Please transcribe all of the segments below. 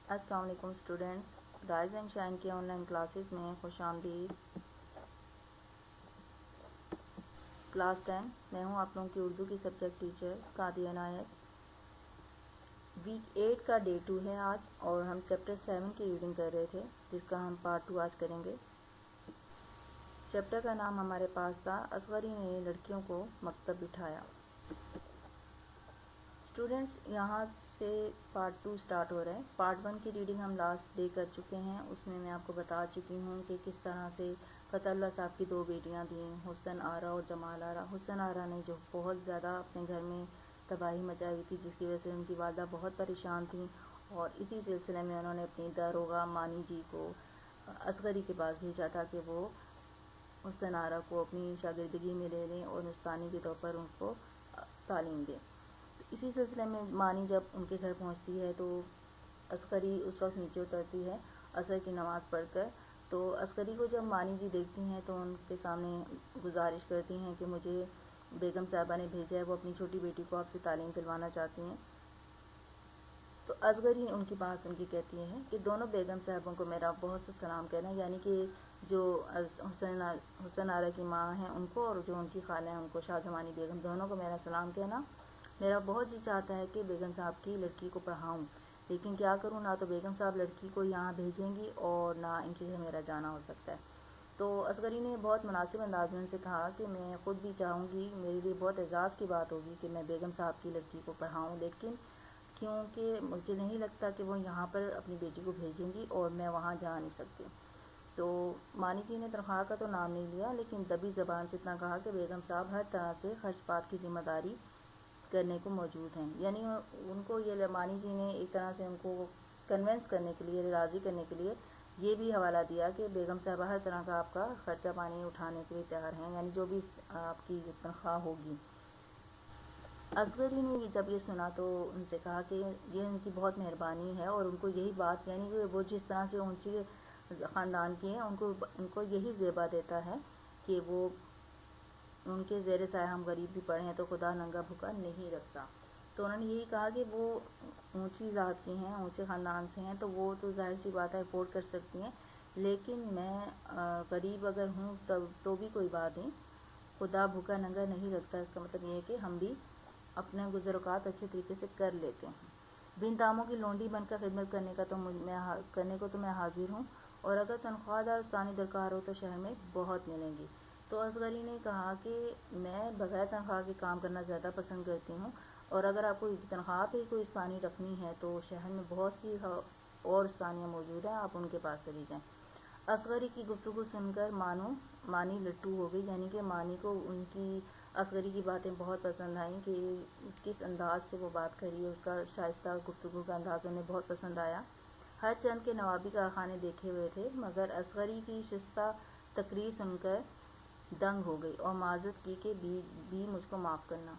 السلام علیکم students, rise and shine کے آن لائن کلاسز میں خوش آمدید۔ کلاس 10 میں ہوں آپ لوگوں کی اردو کی سبجیکٹ ٹیچر سعدیہ عنایت۔ ویک 8 کا ڈے 2 ہے آج، اور ہم چیپٹر 7 کی ریڈنگ کر رہے تھے، جس کا ہم پارٹ 2 آج کریں گے۔ چیپٹر کا نام ہمارے پاس تھا اصغری نے لڑکیوں کو مکتب بٹھایا۔ اسٹوڈینٹس، یہاں سے پارٹ 2 سٹارٹ ہو رہا ہے۔ پارٹ 1 کی ریڈنگ ہم لاسٹ ڈے کر چکے ہیں، اس میں آپ کو بتا چکی ہوں کہ کس طرح سے فتح اللہ صاحب کی 2 بیٹیاں تھیں، حسن آرا اور جمال آرا۔ حسن آرا نے جو بہت زیادہ اپنے گھر میں تباہی مچائی ہوئی تھی، جس کی وجہ سے ان کی والدہ بہت پریشان تھیں، اور اسی سلسلے میں انہوں نے اپنی داروغہ مانی جی کو اصغری کے پاس بھیجا تھا کہ وہ حسن آرا کو اپنی شاگردگی میں لے لیں اور نستانی کے طور پر ان کو تعلیم دیں۔ اسی سلسلے میں مانی جب ان کے گھر پہنچتی ہے تو عسکری اس وقت نیچے اترتی ہے عصر کی نماز پڑھ کر۔ تو عسکری کو جب مانی جی دیکھتی ہیں تو ان کے سامنے گزارش کرتی ہیں کہ مجھے بیگم صاحبہ نے بھیجا ہے، وہ اپنی چھوٹی بیٹی کو آپ سے تعلیم دلوانا چاہتی ہیں۔ تو اصغری ان کی بات ان کی کہتی ہے کہ دونوں بیگم صاحبوں کو میرا بہت سا سلام کہنا، یعنی کہ جو حسن آرا کی ماں ہیں ان کو، اور جو ان کی خالہ ہیں ان کو، شاہ زمانی بیگم، دونوں کو میرا سلام کہنا۔ میرا بہت جی چاہتا ہے کہ بیگم صاحب کی لڑکی کو پڑھاؤں، لیکن کیا کروں، نہ تو بیگم صاحب لڑکی کو یہاں بھیجیں گی اور نہ ان کے گھر میرا جانا ہو سکتا ہے۔ تو اصغری نے بہت مناسب انداز میں ان سے کہا کہ میں خود بھی چاہوں گی، میرے لیے بہت اعزاز کی بات ہوگی کہ میں بیگم صاحب کی لڑکی کو پڑھاؤں، لیکن کیونکہ مجھے نہیں لگتا کہ وہ یہاں پر اپنی بیٹی کو بھیجیں گی اور میں وہاں جا نہیں سکتی۔ تو مانی جی نے تنخواہ کا تو نام نہیں لیا، لیکن دبی زبان سے اتنا کہا کہ بیگم صاحب ہر طرح سے خرچ پات کی ذمہ داری کرنے کو موجود ہیں، یعنی ان کو یہ مانی جی نے ایک طرح سے ان کو کنونس کرنے کے لیے، راضی کرنے کے لیے یہ بھی حوالہ دیا کہ بیگم صاحبہ ہر طرح کا آپ کا خرچہ پانی اٹھانے کے لیے تیار ہیں، یعنی جو بھی آپ کی تنخواہ ہوگی۔ اصغری نے جب یہ سنا تو ان سے کہا کہ یہ ان کی بہت مہربانی ہے، اور ان کو یہی بات، یعنی کہ وہ جس طرح سے اونچی خاندان کی ہیں، ان کو یہی زیبا دیتا ہے کہ وہ ان کے زیر سایہ ہم غریب بھی پڑھیں تو خدا ننگا بھوکا نہیں رکھتا۔ تو انہوں نے یہی کہا کہ وہ اونچی ذات کی ہیں، اونچے خاندان سے ہیں، تو وہ تو ظاہر سی بات ہے افورڈ کر سکتی ہیں، لیکن میں غریب اگر ہوں تو بھی کوئی بات نہیں، خدا بھوکا ننگا نہیں رکھتا۔ اس کا مطلب یہ ہے کہ ہم بھی اپنے گزر اوقات اچھے طریقے سے کر لیتے ہیں۔ بن داموں کی لونڈی بن کر خدمت کرنے کو تو میں حاضر ہوں، اور اگر تنخواہ دار استانی درکار ہو تو شہر میں بہت ملیں گی۔ تو اصغری نے کہا کہ میں بغیر تنخواہ کے کام کرنا زیادہ پسند کرتی ہوں، اور اگر آپ کو تنخواہ پہ کوئی استانی رکھنی ہے تو شہر میں بہت سی اور استانیاں موجود ہیں، آپ ان کے پاس چلی جائیں۔ اصغری کی گفتگو سن کر مانی لٹو ہو گئی، یعنی کہ مانی کو ان کی اصغری کی باتیں بہت پسند آئیں کہ کس انداز سے وہ بات کری ہے، اس کا شائستہ گفتگو کا انداز انہیں بہت پسند آیا۔ ہر چند کے نوابی کارخانے دیکھے ہوئے تھے، مگر اصغری کی شائستہ تقریر سن کر دنگ ہو گئی اور معذرت کی کہ بھی مجھ کو معاف کرنا۔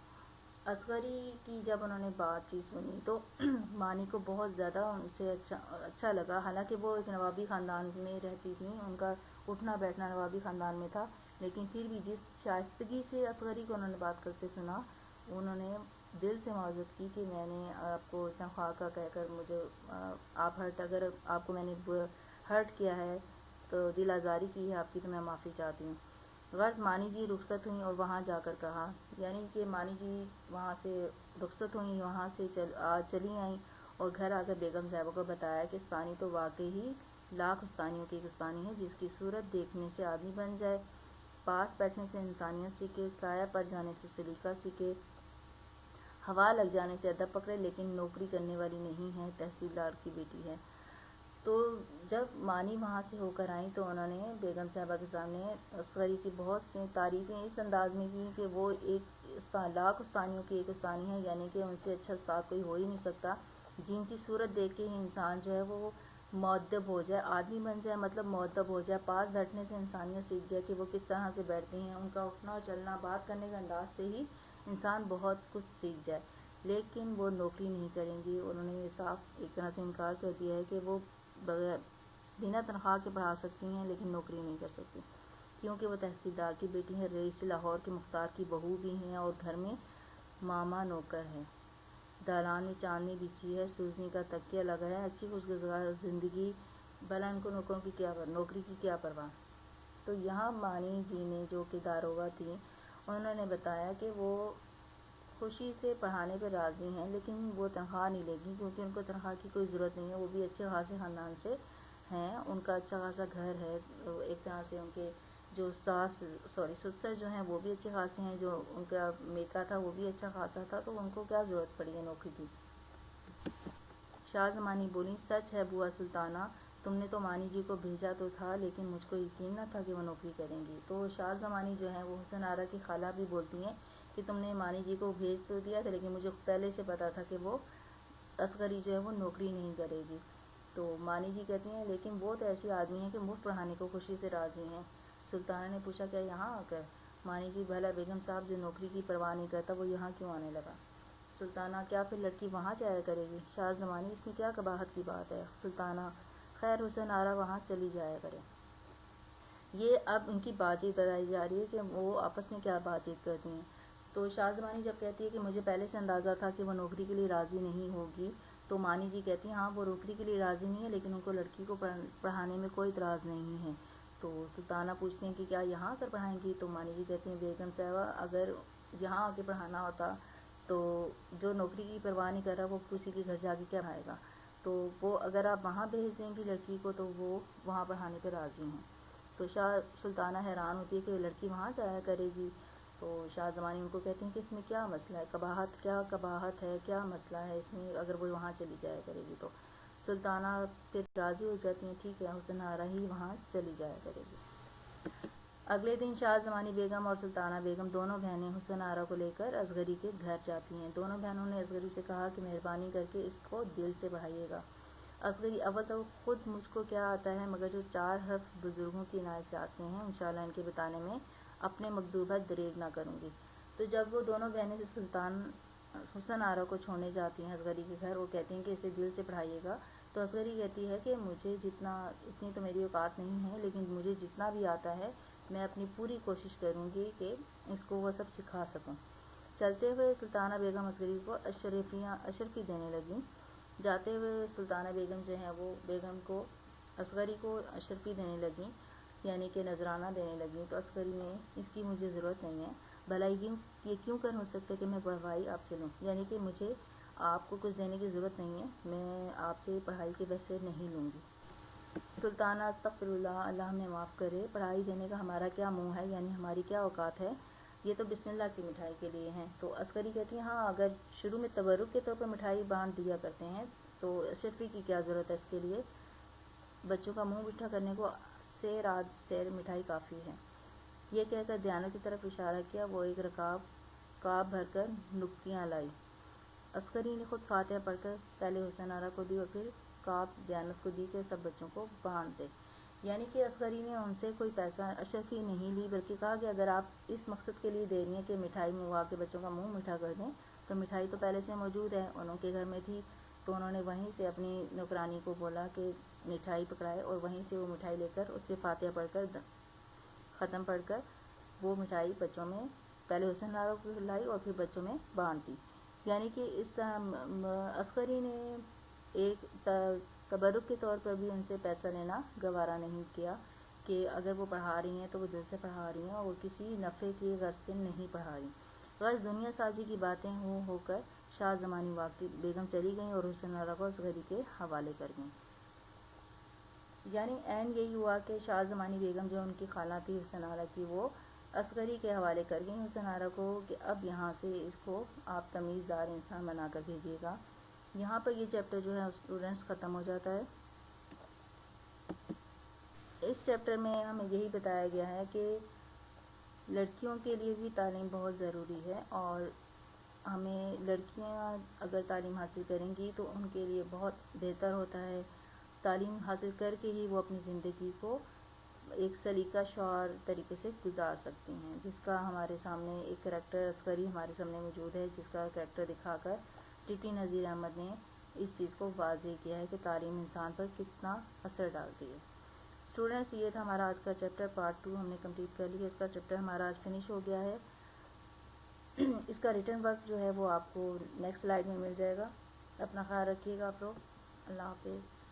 اصغری کی جب انہوں نے بات چیت سنی تو مانی کو بہت زیادہ ان سے اچھا لگا، حالانکہ وہ ایک نوابی خاندان میں رہتی تھیں، ان کا اٹھنا بیٹھنا نوابی خاندان میں تھا، لیکن پھر بھی جس شائستگی سے اصغری کو انہوں نے بات کرتے سنا، انہوں نے دل سے معذرت کی کہ میں نے آپ کو تنخواہ کا کہہ کر مجھے اگر آپ کو میں نے ہرٹ کیا ہے تو دل آزاری کی ہے آپ کی، تو میں معافی چاہتی ہوں۔ غرض مانی جی رخصت ہوئیں اور وہاں جا کر کہا، یعنی کہ مانی جی وہاں سے رخصت ہوئیں، وہاں سے چلی آئیں اور گھر آ کر بیگم صاحبہ کو بتایا کہ استانی تو واقعی ہی لاکھ استانیوں کی ایک استانی ہے، جس کی صورت دیکھنے سے آدمی بن جائے، پاس بیٹھنے سے انسانیت سیکھے، سایہ پڑ جانے سے سلیقہ سیکھے، ہوا لگ جانے سے ادب پکڑے، لیکن نوکری کرنے والی نہیں ہے، تحصیلدار کی بیٹی ہے۔ تو جب مانی وہاں سے ہو کر آئیں تو انہوں نے بیگم صاحبہ کے سامنے اصغری کی بہت سی تعریفیں اس انداز میں کی کہ وہ ایک لاکھ استانیوں کی ایک استانی ہے، یعنی کہ ان سے اچھا استاد کوئی ہو ہی نہیں سکتا، جن کی صورت دیکھ کے ہی انسان جو ہے وہ مؤدب ہو جائے، آدمی بن جائے، مطلب مؤدب ہو جائے، پاس بیٹھنے سے انسانیت سیکھ جائے کہ وہ کس طرح سے بیٹھتے ہیں، ان کا اٹھنا اور چلنا، بات کرنے کا انداز سے ہی انسان بہت کچھ سیکھ جائے، لیکن وہ نوکری نہیں کریں گی۔ انہوں نے یہ صاف ایک طرح سے انکار کر دیا ہے کہ وہ بنا تنخواہ کے پڑھا سکتی ہیں، لیکن نوکری نہیں کر سکتی، کیونکہ وہ تحصیلدار کی بیٹی ہیں، رئیس لاہور کے مختار کی بہو بھی ہیں، اور گھر میں ماما نوکر ہے۔ دالان میں چاندنی بچھی ہے، سوزنی کا تکیہ لگا ہے، اچھی خوشگوار زندگی، بھلا ان کو نوکری کی کیا پرواہ۔ تو یہاں مانی جی نے جو کہ داروغہ تھیں انہوں نے بتایا کہ وہ خوشی سے پڑھانے پہ راضی ہیں، لیکن وہ تنخواہ نہیں لے گی کیونکہ ان کو تنخواہ کی کوئی ضرورت نہیں ہے، وہ بھی اچھے خاصے خاندان سے ہیں، ان کا اچھا خاصا گھر ہے، ایک طرح سے ان کے جو سسر جو ہیں وہ بھی اچھے خاصے ہیں، جو ان کا میکا تھا وہ بھی اچھا خاصا تھا، تو ان کو کیا ضرورت پڑی ہے نوکری کی۔ شاہ زمانی بولی، سچ ہے بوا سلطانہ، تم نے تو مانی جی کو بھیجا تو تھا لیکن مجھ کو یقین نہ تھا کہ وہ نوکری کریں گی۔ تو شاہ زمانی جو ہیں وہ حسن آرا کی خالہ بھی بولتی ہیں کہ تم نے مانی جی کو بھیج تو دیا تھا لیکن مجھے پہلے سے پتا تھا کہ وہ اصغری جو ہے وہ نوکری نہیں کرے گی۔ تو مانی جی کہتی ہیں لیکن وہ تو ایسی آدمی ہیں کہ مفت پڑھانے کو خوشی سے راضی ہیں۔ سلطانہ نے پوچھا کیا یہاں آ کر؟ مانی جی، بھلا بیگم صاحب جو نوکری کی پرواہ نہیں کرتا وہ یہاں کیوں آنے لگا؟ سلطانہ، کیا پھر لڑکی وہاں جایا کرے گی؟ شاہ زمانی، اس میں کیا قباحت کی بات ہے؟ سلطانہ، خیر حسن آرا وہاں چلی جایا کرے۔ یہ اب ان کی بات چیت بتائی جا رہی ہے کہ وہ آپس میں کیا بات چیت کرتی ہیں۔ تو شاہ زمانی جب کہتی ہے کہ مجھے پہلے سے اندازہ تھا کہ وہ نوکری کے لیے راضی نہیں ہوگی، تو مانی جی کہتی ہیں ہاں وہ نوکری کے لیے راضی نہیں ہے لیکن ان کو لڑکی کو پڑھانے میں کوئی اعتراض نہیں ہے۔ تو سلطانہ پوچھتی ہیں کہ کیا یہاں آ کر پڑھائیں گی؟ تو مانی جی کہتی ہیں بیگم صاحبہ، اگر یہاں آ کے پڑھانا ہوتا تو جو نوکری کی پرواہ نہیں کر رہا وہ کسی کے گھر جا کے کیا پڑھائے گا؟ تو وہ اگر آپ وہاں بھیج دیں گی لڑکی کو تو وہ وہاں پڑھانے پہ راضی ہیں۔ تو شاہ سلطانہ حیران ہوتی ہے کہ لڑکی وہاں جایا کرے گی۔ تو شاہ زمانی ان کو کہتے ہیں کہ اس میں کیا مسئلہ ہے، قباحت ہے، کیا مسئلہ ہے اس میں اگر وہ وہاں چلی جایا کرے گی تو؟ سلطانہ پھر راضی ہو جاتی ہیں، ٹھیک ہے حسن آرا ہی وہاں چلی جایا کرے گی۔ اگلے دن شاہ زمانی بیگم اور سلطانہ بیگم دونوں بہنیں حسن آرا کو لے کر اصغری کے گھر جاتی ہیں۔ دونوں بہنوں نے اصغری سے کہا کہ مہربانی کر کے اس کو دل سے پڑھائیے گا۔ اصغری، اول تو خود مجھ کو کیا آتا ہے مگر جو 4 حرف بزرگوں کی عنایت سے آتے ہیں انشاءاللہ ان کے بتانے میں اپنے مکتوبات دریغ نہ کروں گی۔ تو جب وہ دونوں بہنیں سلطان حسن آرا کو چھوڑنے جاتی ہیں اصغری کے گھر، وہ کہتی ہیں کہ اسے دل سے پڑھائیے گا، تو اصغری کہتی ہے کہ مجھے اتنی تو میری اوقات نہیں ہے لیکن مجھے جتنا بھی آتا ہے میں اپنی پوری کوشش کروں گی کہ اس کو وہ سب سکھا سکوں۔ چلتے ہوئے سلطانہ بیگم اصغری کو اشرفی دینے لگیں۔ جاتے ہوئے سلطانہ بیگم جو ہیں وہ بیگم کو اصغری کو اشرفی دینے لگیں، یعنی کہ نذرانہ دینے لگیں۔ تو اصغری نے، اس کی مجھے ضرورت نہیں ہے، بھلا یہ کیوں کر ہو سکتا ہے کہ میں پڑھوائی آپ سے لوں، یعنی کہ مجھے آپ کو کچھ دینے کی ضرورت نہیں ہے، میں آپ سے پڑھائی کے پیسے نہیں لوں گی۔ سلطانہ، استغفر اللہ، اللہ ہمیں معاف کرے، پڑھائی دینے کا ہمارا کیا منہ ہے، یعنی ہماری کیا اوقات ہے، یہ تو بسم اللہ کی مٹھائی کے لیے ہیں۔ تو اصغری کہتی ہیں ہاں اگر شروع میں تبرک کے طور پر مٹھائی بانٹ دیا کرتے ہیں تو اشرفی کی کیا ضرورت ہے اس کے لیے، بچوں کا منہ میٹھا کرنے کو سیر مٹھائی کافی ہے۔ یہ کہہ کر دیانت کی طرف اشارہ کیا، وہ ایک کعب بھر کر نکتیاں لائی۔ اصغری نے خود فاتحہ پڑھ کر پہلے حسن آرا کو دی اور پھر کعب دیانت کو دی کہ سب بچوں کو بانٹ دے، یعنی کہ اصغری نے ان سے کوئی پیسہ اشرفی نہیں لی بلکہ کہا کہ اگر آپ اس مقصد کے لیے دے رہی ہیں کہ مٹھائی منگوا کے بچوں کا منہ میٹھا کر دیں تو مٹھائی تو پہلے سے موجود ہے، انہوں کے گھر میں تھی، تو انہوں نے وہیں سے اپنی نوکرانی کو بولا کہ مٹھائی پکڑائے اور وہیں سے وہ مٹھائی لے کر اس پہ فاتحہ پڑھ کر ختم پڑھ کر وہ مٹھائی بچوں میں پہلے حسن آرا کو لائی اور پھر بچوں میں بانٹ دی۔ یعنی کہ اس طرح اصغری نے ایک تبرک کے طور پر بھی ان سے پیسہ لینا گوارا نہیں کیا کہ اگر وہ پڑھا رہی ہیں تو وہ دل سے پڑھا رہی ہیں اور کسی نفع کی غرض سے نہیں پڑھا رہی۔ غرض دنیا سازی کی باتیں ہو کر شاہ زمانی بیگم چلی گئیں اور حسن آرا کو اصغری کے حوالے کر گئیں۔ یعنی عین یہی ہوا کہ شاہ زمانی بیگم جو ان کی خالہ تھی حسن آرا کی، وہ اصغری کے حوالے کر گئیں حسن آرا کو کہ اب یہاں سے اس کو آپ تمیز دار انسان بنا کر بھیجیے گا۔ یہاں پر یہ چیپٹر جو ہے اسٹوڈنٹس ختم ہو جاتا ہے۔ اس چیپٹر میں ہمیں یہی بتایا گیا ہے کہ لڑکیوں کے لیے بھی تعلیم بہت ضروری ہے اور ہمیں لڑکیاں اگر تعلیم حاصل کریں گی تو ان کے لیے بہت بہتر ہوتا ہے، تعلیم حاصل کر کے ہی وہ اپنی زندگی کو ایک سلیقہ شعار طریقے سے گزار سکتی ہیں، جس کا ہمارے سامنے ایک کریکٹر اصغری ہمارے سامنے موجود ہے، جس کا کریکٹر دکھا کر ٹی نذیر احمد نے اس چیز کو واضح کیا ہے کہ تعلیم انسان پر کتنا اثر ڈالتی ہے۔ اسٹوڈنٹس، یہ تھا ہمارا آج کا چیپٹر پارٹ 2 ہم نے کمپلیٹ کر لیا، اس کا چیپٹر ہمارا آج فنش ہو گیا ہے۔ اس کا ریٹن ورک جو ہے وہ آپ کو نیکسٹ سلائیڈ میں مل جائے گا. اپنا خیال رکھیے گا آپ لوگ. اللہ حافظ.